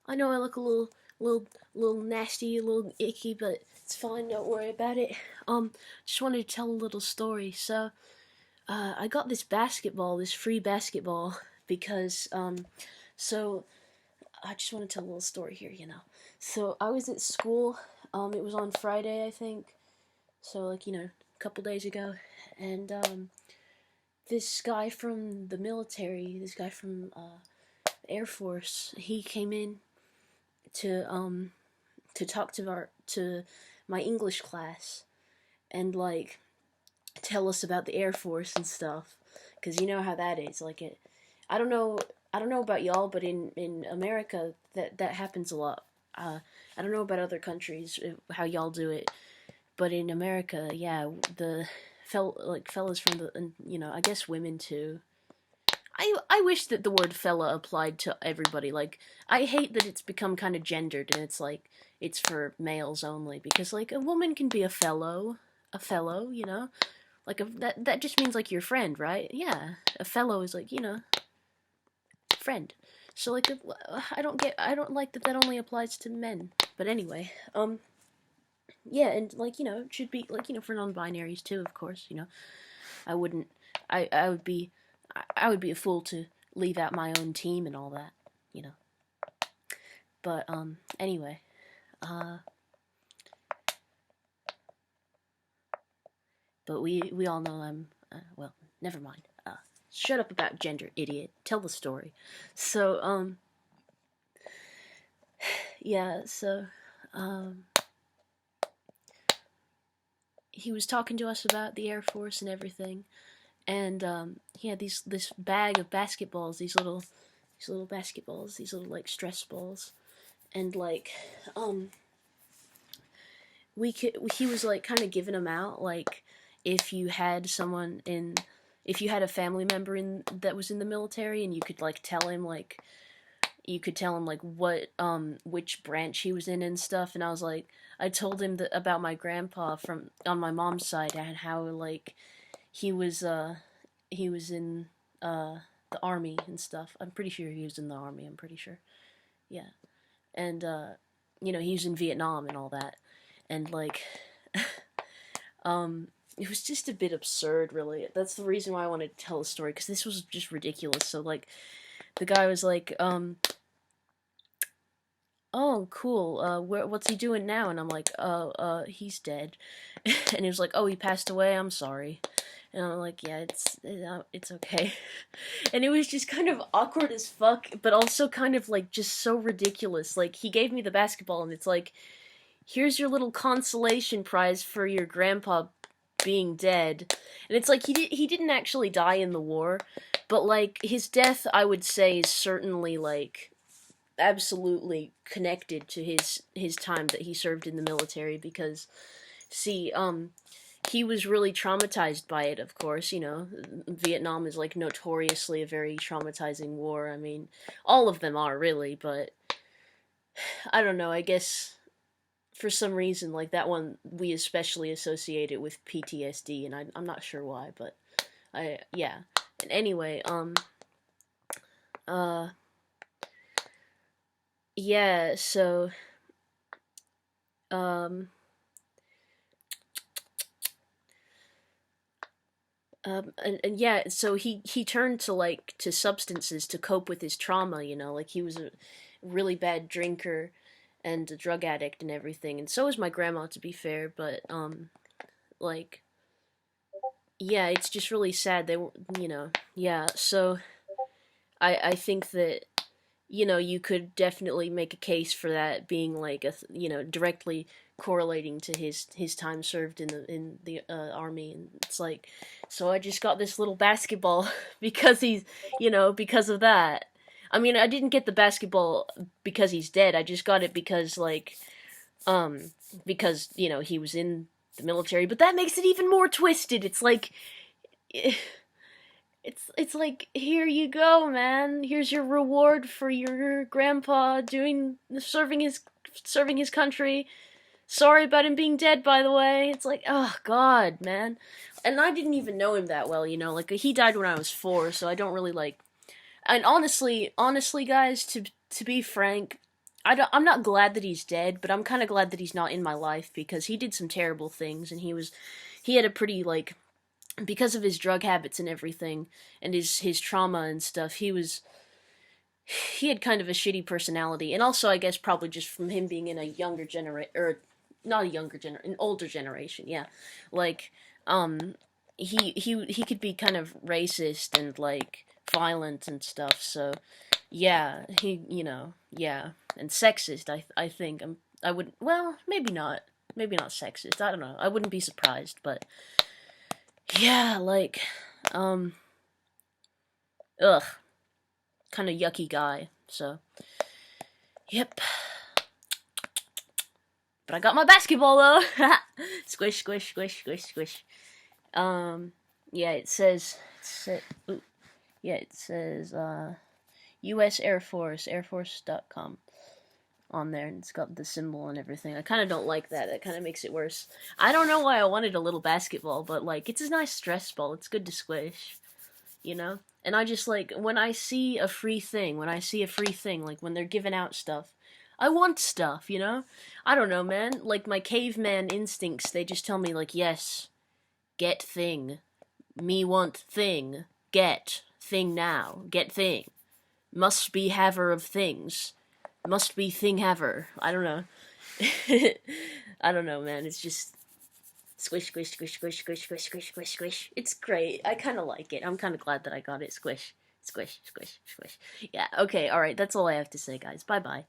I know I look a little nasty, a little icky, but it's fine. Don't worry about it. Just wanted to tell a little story. So, I got this basketball, this free basketball, because so I just want to tell a little story here. So I was at school. It was on Friday, I think. So a couple days ago, and this guy from the military, this guy from the Air Force, he came in to talk to my English class and tell us about the Air Force and stuff, because you know how that is. I don't know, I don't know about y'all, but in America that happens a lot. I don't know about other countries how y'all do it, but in America, yeah, the fellas from the, and I guess women too. I wish that the word fella applied to everybody. I hate that it's become kind of gendered and it's for males only, because a woman can be a fellow. That just means your friend, right? Yeah, a fellow is friend. So I don't like that only applies to men. But anyway, yeah, and it should be for non-binaries too, of course. I wouldn't, I would be, I would be a fool to leave out my own team and all that, you know. But anyway, but we all know well, never mind. Shut up about gender, idiot. Tell the story. So yeah, so he was talking to us about the Air Force and everything, and he had this bag of basketballs, these little basketballs, these little stress balls, and he was kind of giving them out, if you had someone in, if you had a family member in that was in the military, and you could tell him what which branch he was in and stuff. And I told him about my grandpa from on my mom's side, and how he was in the army and stuff. I'm pretty sure he was in the army. I'm pretty sure. Yeah. And he was in Vietnam and all that. And it was just a bit absurd, really. That's the reason why I wanted to tell the story, because this was just ridiculous. So the guy was oh, cool. What's he doing now? And I'm he's dead. And he was oh, he passed away. I'm sorry. And I'm yeah, it's okay. And it was just kind of awkward as fuck, but also kind of just so ridiculous. He gave me the basketball, and it's here's your little consolation prize for your grandpa being dead. And it's he didn't actually die in the war, but his death, I would say, is certainly absolutely connected to his time that he served in the military, because see, he was really traumatized by it, of course. Vietnam is notoriously a very traumatizing war. I mean, all of them are, really, but I don't know, I guess for some reason that one we especially associate it with PTSD, and I'm not sure why, but yeah. And anyway, yeah, so and yeah, so he turned to substances to cope with his trauma. He was a really bad drinker and a drug addict and everything, and so was my grandma, to be fair. But like yeah, it's just really sad. Yeah. So I think that you could definitely make a case for that being directly correlating to his time served in the army. And it's so I just got this little basketball because because of that. I mean, I didn't get the basketball because he's dead. I just got it um because he was in the military. But that makes it even more twisted. It's here you go, man. Here's your reward for your grandpa serving his country. Sorry about him being dead, by the way. It's oh god, man. And I didn't even know him that well, he died when I was 4, so I don't really And honestly, guys, to be frank, I'm not glad that he's dead, but I'm kind of glad that he's not in my life because he did some terrible things, and he had a pretty like because of his drug habits and everything, and his trauma and stuff. He had kind of a shitty personality, and also I guess probably just from him being in a younger generation, or not a younger generation, an older generation. Yeah, like he could be kind of racist and like violent and stuff. So yeah, yeah, and sexist. I think I would, well, maybe not sexist. I don't know. I wouldn't be surprised, but yeah, like um ugh, kind of yucky guy. So yep. But I got my basketball though. Squish, squish, squish, squish, squish. Yeah, ooh, yeah, it says U.S. Air Force, airforce.com on there, and it's got the symbol and everything. I kind of don't like that. That kind of makes it worse. I don't know why I wanted a little basketball, but like it's a nice stress ball. It's good to squish, you know? And I just like when I see a free thing, like when they're giving out stuff, I want stuff, you know? I don't know, man. Like my caveman instincts, they just tell me like, yes, get thing. Me want thing. Get thing now. Get thing. Must be haver of things. Must be thing haver. I don't know. I don't know, man. It's just squish, squish, squish, squish, squish, squish, squish, squish, squish. It's great. I kind of like it. I'm kind of glad that I got it. Squish, squish, squish, squish. Yeah, okay, alright. That's all I have to say, guys. Bye bye.